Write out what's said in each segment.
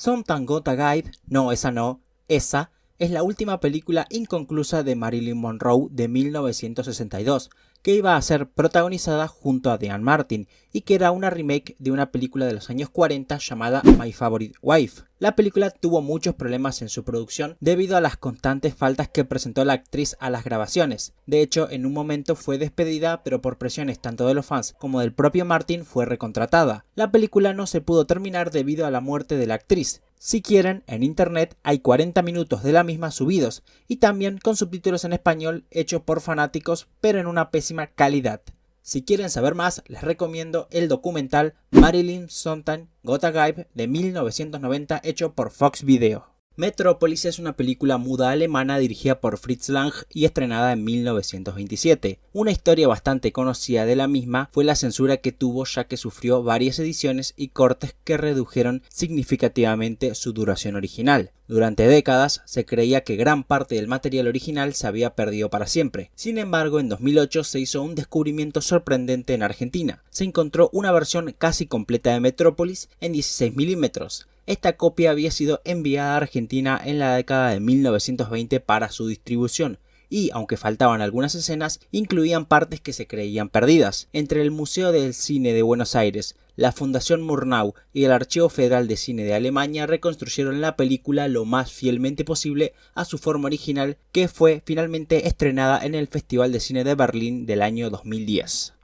Something Got a Guide, no, esa es la última película inconclusa de Marilyn Monroe de 1962, que iba a ser protagonizada junto a Dean Martin y que era una remake de una película de los años 40 llamada My Favorite Wife. La película tuvo muchos problemas en su producción debido a las constantes faltas que presentó la actriz a las grabaciones. De hecho, en un momento fue despedida, pero por presiones tanto de los fans como del propio Martin fue recontratada. La película no se pudo terminar debido a la muerte de la actriz. Si quieren, en internet hay 40 minutos de la misma subidos y también con subtítulos en español hechos por fanáticos pero en una pésima calidad. Si quieren saber más, les recomiendo el documental Marilyn Something Got a Guide de 1990 hecho por Fox Video. Metrópolis es una película muda alemana dirigida por Fritz Lang y estrenada en 1927. Una historia bastante conocida de la misma fue la censura que tuvo, ya que sufrió varias ediciones y cortes que redujeron significativamente su duración original. Durante décadas se creía que gran parte del material original se había perdido para siempre. Sin embargo, en 2008 se hizo un descubrimiento sorprendente en Argentina. Se encontró una versión casi completa de Metrópolis en 16 milímetros. Esta copia había sido enviada a Argentina en la década de 1920 para su distribución y, aunque faltaban algunas escenas, incluían partes que se creían perdidas. Entre el Museo del Cine de Buenos Aires, la Fundación Murnau y el Archivo Federal de Cine de Alemania reconstruyeron la película lo más fielmente posible a su forma original, que fue finalmente estrenada en el Festival de Cine de Berlín del año 2010.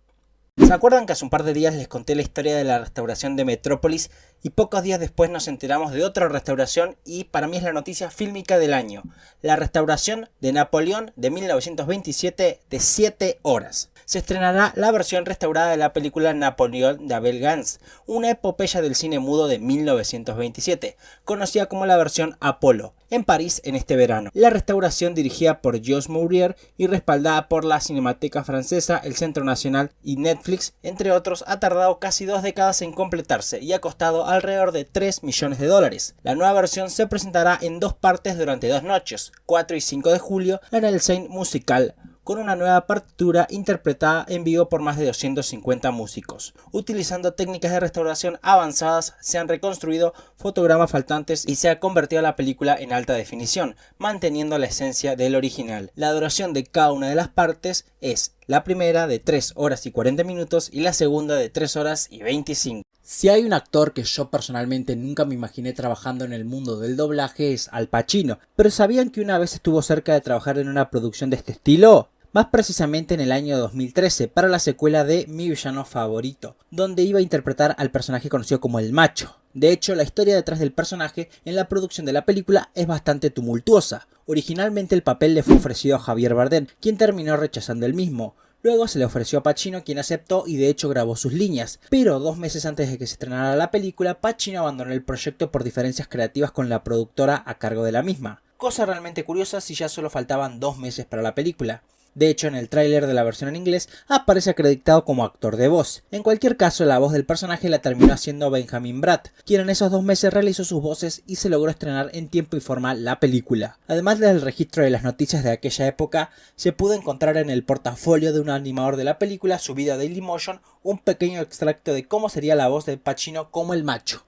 ¿Se acuerdan que hace un par de días les conté la historia de la restauración de Metrópolis y pocos días después nos enteramos de otra restauración y para mí es la noticia fílmica del año? La restauración de Napoleón de 1927 de 7 horas. Se estrenará la versión restaurada de la película Napoleón de Abel Gance, una epopeya del cine mudo de 1927, conocida como la versión Apolo, en París en este verano. La restauración, dirigida por Georges Méliès y respaldada por la Cinemateca Francesa, el Centro Nacional y Netflix, entre otros, ha tardado casi 2 décadas en completarse y ha costado alrededor de 3 millones de dólares. La nueva versión se presentará en 2 partes durante 2 noches, 4 y 5 de julio, en el Seine Musical, con una nueva partitura interpretada en vivo por más de 250 músicos. Utilizando técnicas de restauración avanzadas, se han reconstruido fotogramas faltantes y se ha convertido la película en alta definición, manteniendo la esencia del original. La duración de cada una de las partes es la primera de 3 horas y 40 minutos y la segunda de 3 horas y 25. Si hay un actor que yo personalmente nunca me imaginé trabajando en el mundo del doblaje es Al Pacino, pero ¿sabían que una vez estuvo cerca de trabajar en una producción de este estilo? Más precisamente en el año 2013 para la secuela de Mi Villano Favorito, donde iba a interpretar al personaje conocido como El Macho. De hecho, la historia detrás del personaje en la producción de la película es bastante tumultuosa. Originalmente el papel le fue ofrecido a Javier Bardem, quien terminó rechazando el mismo. Luego se le ofreció a Pacino, quien aceptó y de hecho grabó sus líneas, pero 2 meses antes de que se estrenara la película, Pacino abandonó el proyecto por diferencias creativas con la productora a cargo de la misma. Cosa realmente curiosa si ya solo faltaban 2 meses para la película. De hecho, en el tráiler de la versión en inglés aparece acreditado como actor de voz. En cualquier caso, la voz del personaje la terminó haciendo Benjamin Bratt, quien en esos 2 meses realizó sus voces y se logró estrenar en tiempo y forma la película. Además del registro de las noticias de aquella época, se pudo encontrar en el portafolio de un animador de la película subido a Dailymotion un pequeño extracto de cómo sería la voz de Pacino como El Macho.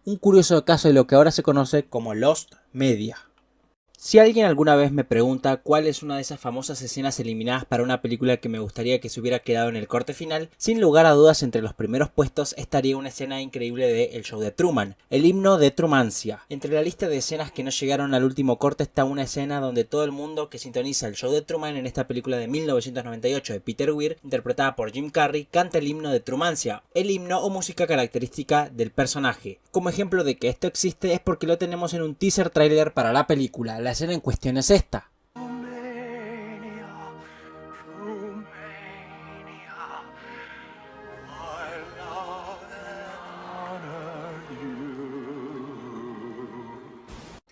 Un curioso caso de lo que ahora se conoce como Lost Media. Si alguien alguna vez me pregunta cuál es una de esas famosas escenas eliminadas para una película que me gustaría que se hubiera quedado en el corte final, sin lugar a dudas entre los primeros puestos estaría una escena increíble de El Show de Truman, el himno de Trumancia. Entre la lista de escenas que no llegaron al último corte está una escena donde todo el mundo que sintoniza El Show de Truman en esta película de 1998 de Peter Weir, interpretada por Jim Carrey, canta el himno de Trumancia, el himno o música característica del personaje. Como ejemplo de que esto existe es porque lo tenemos en un teaser trailer para la película. La escena en cuestión es esta.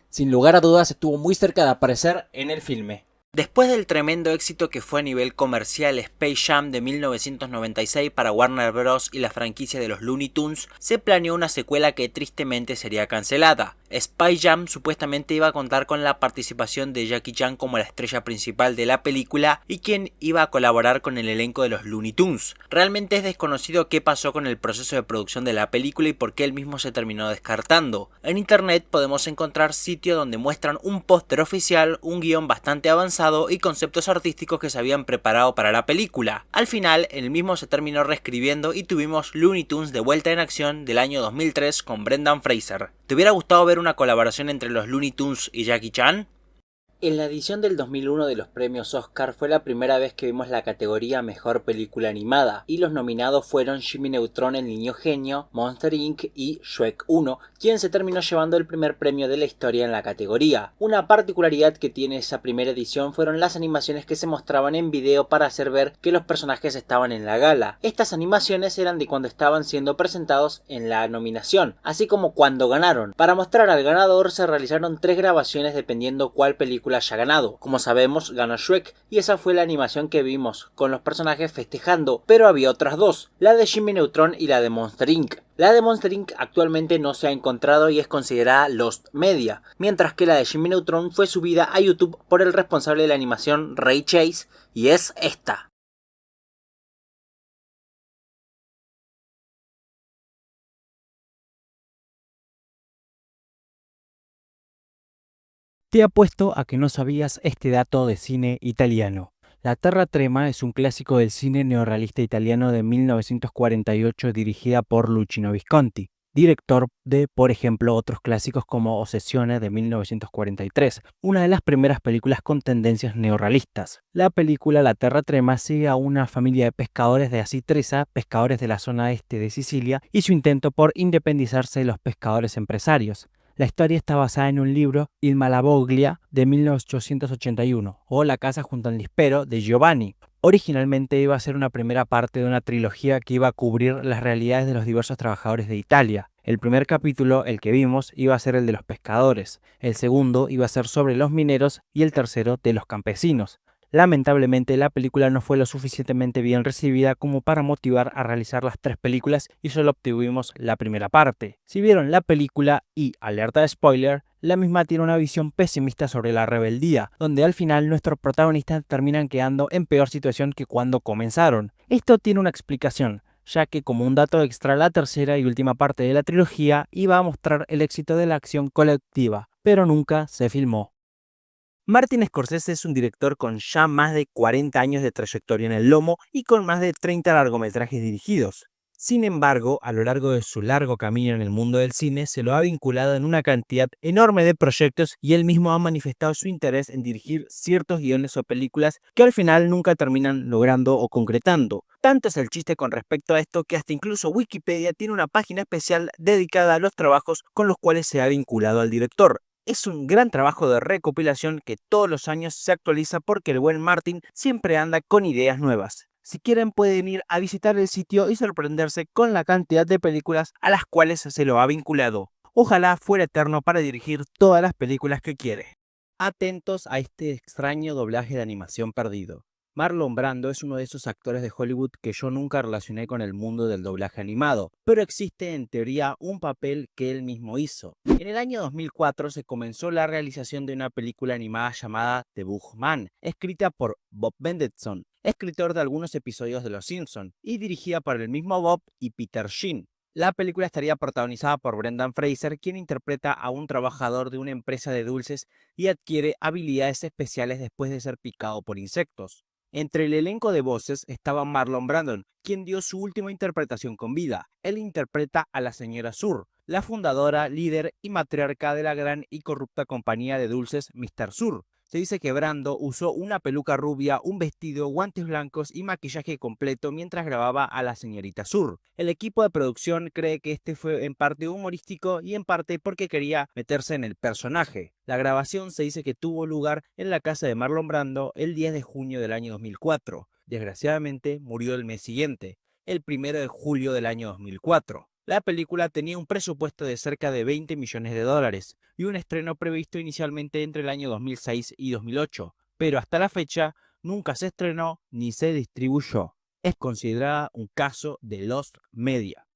Sin lugar a dudas estuvo muy cerca de aparecer en el filme. Después del tremendo éxito que fue a nivel comercial Space Jam de 1996 para Warner Bros. Y la franquicia de los Looney Tunes, se planeó una secuela que tristemente sería cancelada. Space Jam supuestamente iba a contar con la participación de Jackie Chan como la estrella principal de la película y quien iba a colaborar con el elenco de los Looney Tunes. Realmente es desconocido qué pasó con el proceso de producción de la película y por qué el mismo se terminó descartando. En internet podemos encontrar sitios donde muestran un póster oficial, un guión bastante avanzado y conceptos artísticos que se habían preparado para la película. Al final, el mismo se terminó reescribiendo y tuvimos Looney Tunes de vuelta en acción del año 2003 con Brendan Fraser. ¿Te hubiera gustado ver una colaboración entre los Looney Tunes y Jackie Chan? En la edición del 2001 de los premios Oscar fue la primera vez que vimos la categoría Mejor Película Animada, y los nominados fueron Jimmy Neutron, El Niño Genio, Monster Inc. y Shrek 1, quien se terminó llevando el primer premio de la historia en la categoría. Una particularidad que tiene esa primera edición fueron las animaciones que se mostraban en video para hacer ver que los personajes estaban en la gala. Estas animaciones eran de cuando estaban siendo presentados en la nominación, así como cuando ganaron. Para mostrar al ganador se realizaron 3 grabaciones dependiendo cuál película haya ganado. Como sabemos, ganó Shrek y esa fue la animación que vimos, con los personajes festejando, pero había otras dos, la de Jimmy Neutron y la de Monster Inc. La de Monster Inc. actualmente no se ha encontrado y es considerada Lost Media, mientras que la de Jimmy Neutron fue subida a YouTube por el responsable de la animación, Ray Chase, y es esta. Te apuesto a que no sabías este dato de cine italiano. La Terra Trema es un clásico del cine neorrealista italiano de 1948 dirigida por Luchino Visconti, director de, por ejemplo, otros clásicos como Ossessione de 1943, una de las primeras películas con tendencias neorrealistas. La película La Terra Trema sigue a una familia de pescadores de Acitresa, pescadores de la zona este de Sicilia, y su intento por independizarse de los pescadores empresarios. La historia está basada en un libro, Il Malavoglia, de 1881, o La casa junto al Nispero, de Giovanni. Originalmente iba a ser una primera parte de una trilogía que iba a cubrir las realidades de los diversos trabajadores de Italia. El primer capítulo, el que vimos, iba a ser el de los pescadores, el segundo iba a ser sobre los mineros y el tercero de los campesinos. Lamentablemente, la película no fue lo suficientemente bien recibida como para motivar a realizar las 3 películas y solo obtuvimos la primera parte. Si vieron la película y, alerta de spoiler, la misma tiene una visión pesimista sobre la rebeldía, donde al final nuestros protagonistas terminan quedando en peor situación que cuando comenzaron. Esto tiene una explicación, ya que como un dato extra, la tercera y última parte de la trilogía iba a mostrar el éxito de la acción colectiva, pero nunca se filmó. Martin Scorsese es un director con ya más de 40 años de trayectoria en el lomo y con más de 30 largometrajes dirigidos. Sin embargo, a lo largo de su largo camino en el mundo del cine, se lo ha vinculado en una cantidad enorme de proyectos y él mismo ha manifestado su interés en dirigir ciertos guiones o películas que al final nunca terminan logrando o concretando. Tanto es el chiste con respecto a esto que hasta incluso Wikipedia tiene una página especial dedicada a los trabajos con los cuales se ha vinculado al director. Es un gran trabajo de recopilación que todos los años se actualiza porque el buen Martin siempre anda con ideas nuevas. Si quieren pueden ir a visitar el sitio y sorprenderse con la cantidad de películas a las cuales se lo ha vinculado. Ojalá fuera eterno para dirigir todas las películas que quiere. Atentos a este extraño doblaje de animación perdido. Marlon Brando es uno de esos actores de Hollywood que yo nunca relacioné con el mundo del doblaje animado, pero existe en teoría un papel que él mismo hizo. En el año 2004 se comenzó la realización de una película animada llamada The Bugman, escrita por Bob Benderson, escritor de algunos episodios de Los Simpson, y dirigida por el mismo Bob y Peter Sheen. La película estaría protagonizada por Brendan Fraser, quien interpreta a un trabajador de una empresa de dulces y adquiere habilidades especiales después de ser picado por insectos. Entre el elenco de voces estaba Marlon Brando, quien dio su última interpretación con vida. Él interpreta a la señora Sur, la fundadora, líder y matriarca de la gran y corrupta compañía de dulces Mr. Sur. Se dice que Brando usó una peluca rubia, un vestido, guantes blancos y maquillaje completo mientras grababa a la señorita Sur. El equipo de producción cree que este fue en parte humorístico y en parte porque quería meterse en el personaje. La grabación se dice que tuvo lugar en la casa de Marlon Brando el 10 de junio del año 2004. Desgraciadamente murió el mes siguiente, el 1 de julio del año 2004. La película tenía un presupuesto de cerca de $20 millones y un estreno previsto inicialmente entre el año 2006 y 2008, pero hasta la fecha nunca se estrenó ni se distribuyó. Es considerada un caso de Lost Media.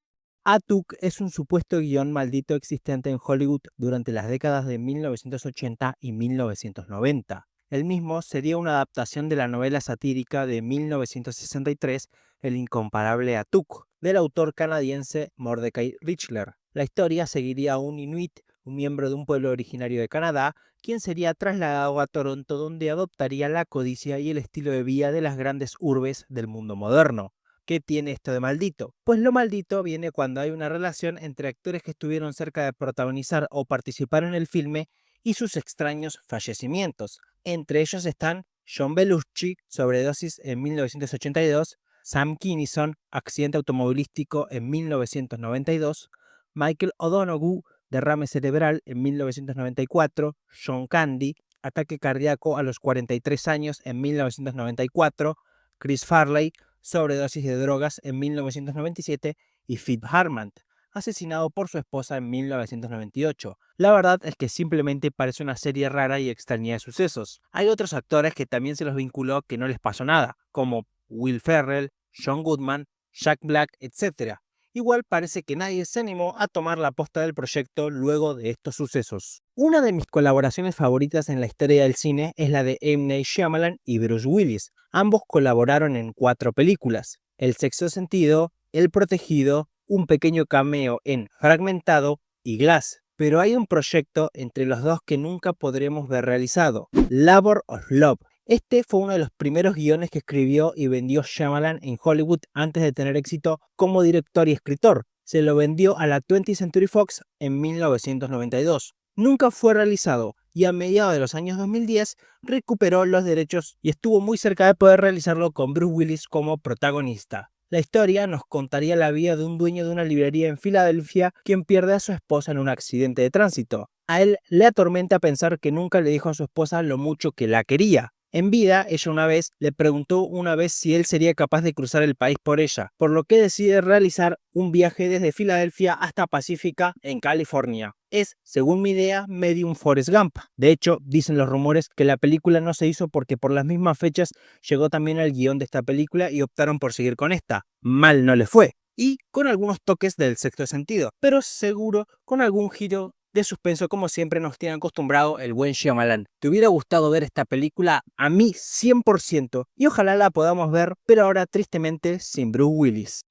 Atuk es un supuesto guión maldito existente en Hollywood durante las décadas de 1980 y 1990. El mismo sería una adaptación de la novela satírica de 1963, El incomparable Atuk, del autor canadiense Mordecai Richler. La historia seguiría a un inuit, un miembro de un pueblo originario de Canadá, quien sería trasladado a Toronto, donde adoptaría la codicia y el estilo de vida de las grandes urbes del mundo moderno. ¿Qué tiene esto de maldito? Pues lo maldito viene cuando hay una relación entre actores que estuvieron cerca de protagonizar o participar en el filme y sus extraños fallecimientos. Entre ellos están John Belushi, sobredosis en 1982, Sam Kinison, accidente automovilístico en 1992, Michael O'Donoghue, derrame cerebral en 1994, John Candy, ataque cardíaco a los 43 años en 1994, Chris Farley, sobredosis de drogas en 1997 y Phip Hartman, asesinado por su esposa en 1998. La verdad es que simplemente parece una serie rara y extraña de sucesos. Hay otros actores que también se los vinculó que no les pasó nada, como Will Ferrell, John Goodman, Jack Black, etc. Igual parece que nadie se animó a tomar la posta del proyecto luego de estos sucesos. Una de mis colaboraciones favoritas en la historia del cine es la de M. Night Shyamalan y Bruce Willis. Ambos colaboraron en 4 películas: El sexto sentido, El protegido, un pequeño cameo en Fragmentado y Glass. Pero hay un proyecto entre los dos que nunca podremos ver realizado: Labor of Love. Este fue uno de los primeros guiones que escribió y vendió Shyamalan en Hollywood antes de tener éxito como director y escritor. Se lo vendió a la 20th Century Fox en 1992. Nunca fue realizado y a mediados de los años 2010 recuperó los derechos y estuvo muy cerca de poder realizarlo con Bruce Willis como protagonista. La historia nos contaría la vida de un dueño de una librería en Filadelfia quien pierde a su esposa en un accidente de tránsito. A él le atormenta pensar que nunca le dijo a su esposa lo mucho que la quería. En vida, ella una vez le preguntó si él sería capaz de cruzar el país por ella, por lo que decide realizar un viaje desde Filadelfia hasta Pacífica, en California. Es, según mi idea, medio un Forrest Gump. De hecho, dicen los rumores que la película no se hizo porque por las mismas fechas llegó también el guión de esta película y optaron por seguir con esta. Mal no le fue. Y con algunos toques del sexto sentido, pero seguro con algún giro de suspenso, como siempre nos tiene acostumbrado el buen Shyamalan. ¿Te hubiera gustado ver esta película? A mí 100%, y ojalá la podamos ver, pero ahora tristemente sin Bruce Willis.